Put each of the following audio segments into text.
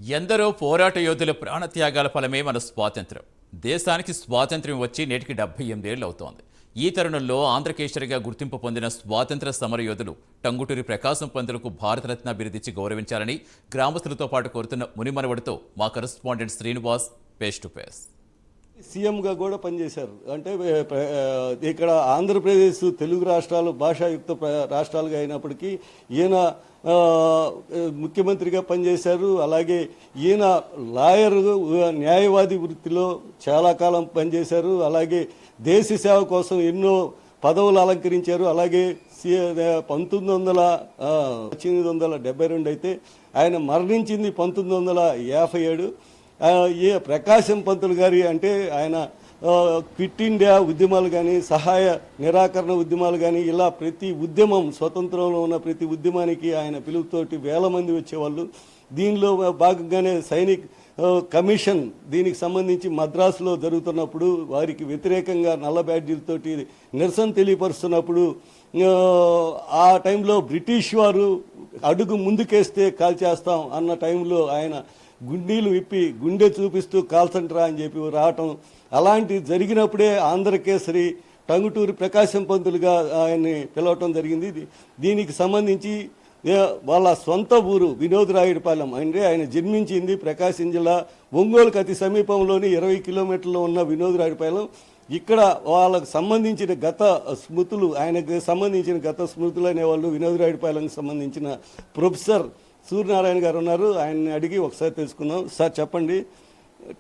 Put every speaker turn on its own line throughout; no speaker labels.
ఎందరో పోరాట యోధుల ప్రాణత్యాగాల ఫలమే మన స్వాతంత్ర్యం. దేశానికి స్వాతంత్ర్యం వచ్చి నేటికి 78 ఏళ్లు అవుతోంది. ఈ తరుణంలో ఆంధ్రకేసరిగా గుర్తింపు పొందిన స్వాతంత్ర సమరయోధులు టంగుటూరి ప్రకాశం పంతులకు భారతరత్న బిరుదిచ్చి గౌరవించాలని గ్రామస్తులతో పాటు కోరుతున్న మునిమనవడితో మా correspondent Srinivas face to face.
సీఎంగా కూడా పనిచేశారు. అంటే ఇక్కడ ఆంధ్రప్రదేశ్ తెలుగు రాష్ట్రాలు భాషాయుక్త రాష్ట్రాలుగా అయినప్పటికీ ఈయన ముఖ్యమంత్రిగా పనిచేశారు. అలాగే ఈయన లాయర్ న్యాయవాది వృత్తిలో చాలా కాలం పనిచేశారు. అలాగే దేశ సేవ కోసం ఎన్నో పదవులు అలంకరించారు. అలాగే 1972 అయితే ఆయన మరణించింది 1957. ప్రకాశం పంతులు గారి అంటే ఆయన క్విట్ ఇండియా ఉద్యమాలు కానీ సహాయ నిరాకరణ ఉద్యమాలు కానీ ఇలా ప్రతి ఉద్యమం స్వతంత్రంలో ఉన్న ప్రతి ఉద్యమానికి ఆయన పిలుపుతోటి వేల మంది వచ్చేవాళ్ళు. దీనిలో భాగంగానే సైనిక్ కమిషన్ దీనికి సంబంధించి మద్రాసులో జరుగుతున్నప్పుడు వారికి వ్యతిరేకంగా నల్ల బ్యాడ్జీలతోటి నిరసన తెలియపరుస్తున్నప్పుడు ఆ టైంలో బ్రిటిష్ వారు అడుగు ముందుకేస్తే కాల్చేస్తాం అన్న టైంలో ఆయన గుండీలు విప్పి గుండె చూపిస్తూ కాల్సంట్రా అని చెప్పి రావటం, అలాంటి జరిగినప్పుడే ఆంధ్రకేసరి టంగుటూరి ప్రకాశం పంతులుగా ఆయన్ని పిలవటం జరిగింది. దీనికి సంబంధించి వాళ్ళ సొంత ఊరు వినోదరాయుడుపాలెం, అంటే ఆయన జన్మించింది ప్రకాశం జిల్లా ఒంగోలుకు అతి సమీపంలోని 20 కిలోమీటర్లో ఉన్న వినోదరాయుడుపాలెం. ఇక్కడ వాళ్ళకు సంబంధించిన గత స్మృతులు, ఆయనకు సంబంధించిన గత స్మృతులు అనేవాళ్ళు వినోదరాయుడుపాలెంకి సంబంధించిన ప్రొఫెసర్ సూర్యనారాయణ గారు ఉన్నారు. ఆయన్ని అడిగి ఒకసారి తెలుసుకుందాం. సార్ చెప్పండి,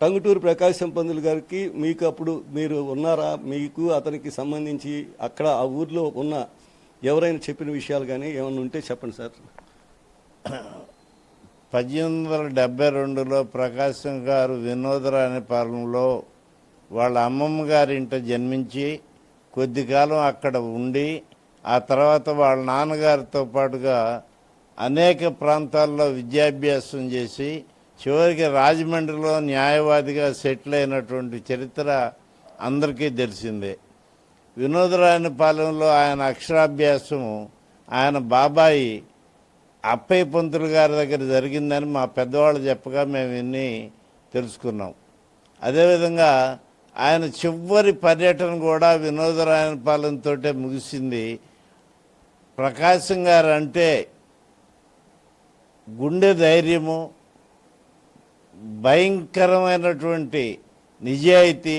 టంగుటూరి ప్రకాశం పంతులు గారికి మీకు అప్పుడు మీరు ఉన్నారా? మీకు అతనికి సంబంధించి అక్కడ ఆ ఊర్లో ఉన్న ఎవరైనా చెప్పిన విషయాలు కానీ ఏమైనా ఉంటే చెప్పండి సార్.
1872లో ప్రకాశం గారు వినోదరాయనిపాలెంలో వాళ్ళ అమ్మమ్మ గారి ఇంట జన్మించి కొద్ది కాలం అక్కడ ఉండి ఆ తర్వాత వాళ్ళ నాన్నగారితో పాటుగా అనేక ప్రాంతాల్లో విద్యాభ్యాసం చేసి చివరికి రాజమండ్రిలో న్యాయవాదిగా సెటిల్ అయినటువంటి చరిత్ర అందరికీ తెలిసిందే. వినోదరాయనిపాలెంలో ఆయన అక్షరాభ్యాసం ఆయన బాబాయి అప్పయ్య పంతులు గారి దగ్గర జరిగిందని మా పెద్దవాళ్ళు చెప్పగా మేము విని తెలుసుకున్నాం. అదేవిధంగా ఆయన చివరి పర్యటన కూడా వినోదరాయనిపాలెంతో ముగిసింది. ప్రకాశం గారు అంటే గుండె ధైర్యము, భయంకరమైనటువంటి నిజాయితీ,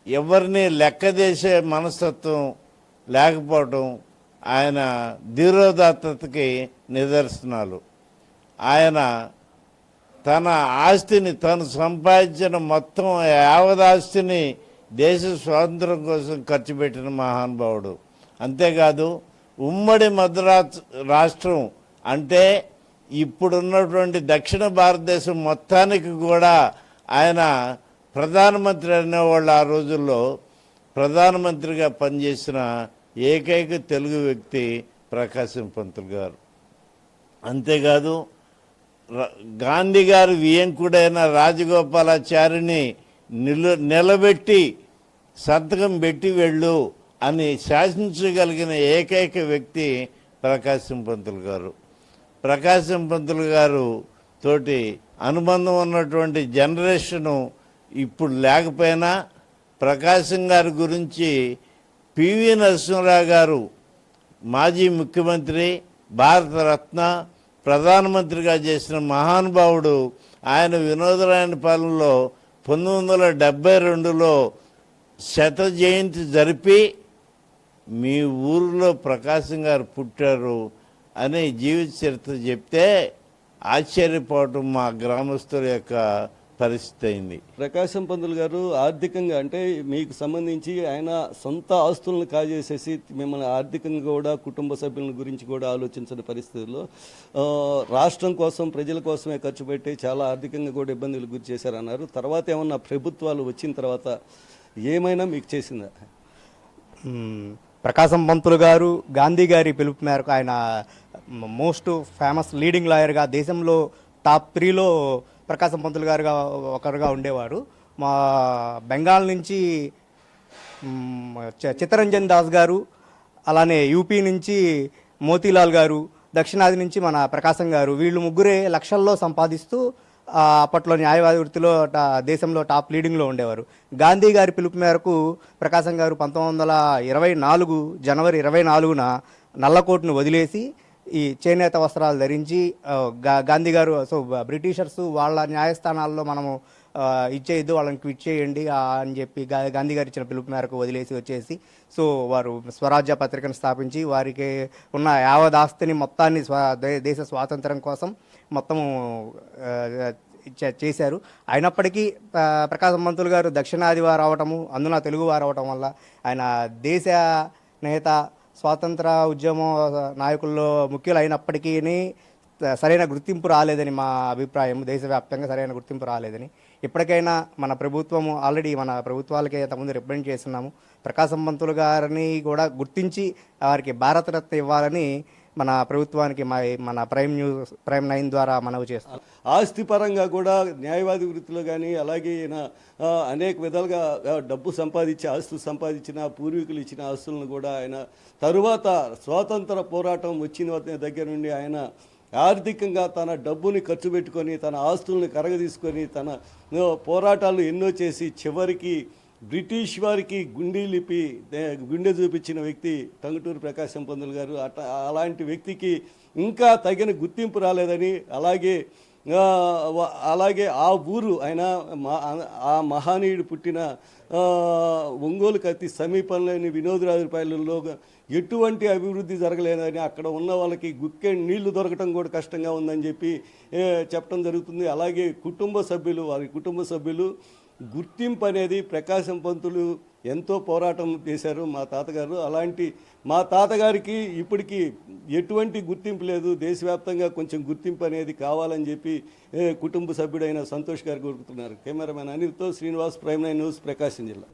ఎవరిని లెక్కదేసే మనస్తత్వం లేకపోవటం ఆయన ధీరోదాత్తతకి నిదర్శనాలు. ఆయన తన ఆస్తిని, తను సంపాదించిన మొత్తం యావదాస్తిని దేశ స్వాతంత్రం కోసం ఖర్చు పెట్టిన మహానుభావుడు. అంతేకాదు ఉమ్మడి మద్రాసు రాష్ట్రం అంటే ఇప్పుడున్నటువంటి దక్షిణ భారతదేశం మొత్తానికి కూడా ఆయన ప్రధానమంత్రి అనేవాళ్ళు. ఆ రోజుల్లో ప్రధానమంత్రిగా పనిచేసిన ఏకైక తెలుగు వ్యక్తి ప్రకాశం పంతులు గారు. అంతేకాదు గాంధీ గారు వియంకుడైన రాజగోపాలాచారిని నిలబెట్టి సంతకం పెట్టి వెళ్ళు అని శాసించగలిగిన ఏకైక వ్యక్తి ప్రకాశం పంతులు గారు. ప్రకాశం పంతులు గారు తోటి అనుబంధం ఉన్నటువంటి జనరేషను ఇప్పుడు లేకపోయినా ప్రకాశం గారి గురించి పివి నరసింహరావు గారు మాజీ ముఖ్యమంత్రి, భారతరత్న, ప్రధానమంత్రిగా చేసిన మహానుభావుడు. ఆయన వినోదరాయనిపాలెంలో 1972లో శత జయంతి జరిపి మీ ఊరిలో ప్రకాశం గారు పుట్టారు అనే జీవిత చరిత్ర చెప్తే ఆశ్చర్యపోవటం మా గ్రామస్తుల యొక్క పరిస్థితి అయింది.
ప్రకాశం పంతులు గారు ఆర్థికంగా అంటే మీకు సంబంధించి ఆయన సొంత ఆస్తులను కాజేసేసి మిమ్మల్ని ఆర్థికంగా కూడా కుటుంబ సభ్యుల గురించి కూడా ఆలోచించిన పరిస్థితుల్లో రాష్ట్రం కోసం ప్రజల కోసమే ఖర్చు పెట్టి చాలా ఆర్థికంగా కూడా ఇబ్బందులు గురి చేశారన్నారు. తర్వాత ఏమన్నా ప్రభుత్వాలు వచ్చిన తర్వాత ఏమైనా మీకు చేసిందా?
ప్రకాశం పంతులు గారు గాంధీ గారి పిలుపు మేరకు ఆయన మోస్ట్ ఫేమస్ లీడింగ్ లాయర్గా దేశంలో టాప్ 3లో ప్రకాశం పంతులు గారుగా ఒకరుగా ఉండేవారు. మా బెంగాల్ నుంచి చిత్తరంజన్ దాస్ గారు, అలానే యూపీ నుంచి మోతీలాల్ గారు, దక్షిణాది నుంచి మన ప్రకాశం గారు, వీళ్ళు ముగ్గురే లక్షల్లో సంపాదిస్తూ అప్పట్లో న్యాయవాది వృత్తిలో దేశంలో టాప్ లీడింగ్లో ఉండేవారు. గాంధీ గారి పిలుపు మేరకు ప్రకాశం గారు 1924 జనవరి 24న నల్లకోటును వదిలేసి ఈ చేనేత వస్త్రాలు ధరించి గాంధీ గారు బ్రిటిషర్స్ వాళ్ళ న్యాయస్థానాల్లో మనము ఇచ్చేయద్దు, వాళ్ళని క్విట్ చేయండి అని చెప్పి గాంధీ గారు ఇచ్చిన పిలుపు మేరకు వదిలేసి వచ్చేసి వారు స్వరాజ్య పత్రికను స్థాపించి వారికి ఉన్న యావదాస్తిని మొత్తాన్ని దేశ స్వాతంత్రం కోసం మొత్తము చేశారు. అయినప్పటికీ ప్రకాశం పంతులు గారు దక్షిణాది వారు అవటము, అందున తెలుగు వారు అవటం వల్ల ఆయన దేశ నేత, స్వాతంత్ర ఉద్యమ నాయకుల్లో ముఖ్యులు అయినప్పటికీ సరైన గుర్తింపు రాలేదని మా అభిప్రాయం. దేశవ్యాప్తంగా సరైన గుర్తింపు రాలేదని. ఇప్పటికైనా మన ప్రభుత్వము ఆల్రెడీ మన ప్రభుత్వాలకే ముందు రిప్రజెంట్ చేస్తున్నాము. ప్రకాశం పంతులు గారిని కూడా గుర్తించి వారికి భారతరత్న ఇవ్వాలని మన ప్రభుత్వానికి మన ప్రైమ్ 9 ద్వారా మనవి చేస్తాం.
ఆస్తి పరంగా కూడా న్యాయవాది వృత్తిలో కానీ అలాగే ఈయన అనేక విధాలుగా డబ్బు సంపాదించి ఆస్తులు సంపాదించిన పూర్వీకులు ఇచ్చిన ఆస్తులను కూడా ఆయన తరువాత స్వాతంత్ర పోరాటం వచ్చిన దగ్గర నుండి ఆయన ఆర్థికంగా తన డబ్బుని ఖర్చు పెట్టుకొని తన ఆస్తుల్ని కరగదీసుకొని తన పోరాటాలు ఎన్నో చేసి చివరికి బ్రిటిష్ వారికి గుండె చూపించిన వ్యక్తి టంగుటూరి ప్రకాశం పంతులు గారు. అలాంటి వ్యక్తికి ఇంకా తగిన గుర్తింపు రాలేదని, అలాగే ఆ ఊరు ఆయన ఆ మహానీయుడు పుట్టిన ఒంగోలుకి అతి సమీపంలోని వినోదరాజుపాలెంలో ఎటువంటి అభివృద్ధి జరగలేదని, అక్కడ ఉన్న వాళ్ళకి గుక్కె నీళ్లు దొరకటం కూడా కష్టంగా ఉందని చెప్పి చెప్పడం జరుగుతుంది. అలాగే వారి కుటుంబ సభ్యులు గుర్తింపు అనేది ప్రకాశం పంతులు ఎంతో పోరాటం చేశారు మా తాతగారు. అలాంటి మా తాతగారికి ఇప్పటికీ ఎటువంటి గుర్తింపు లేదు. దేశవ్యాప్తంగా కొంచెం గుర్తింపు అనేది కావాలని చెప్పి కుటుంబ సభ్యుడైన సంతోష్ గారు కోరుతున్నారు. కెమెరామెన్ అనిల్తో శ్రీనివాస్, ప్రైమ్ 9 న్యూస్, ప్రకాశం జిల్లా.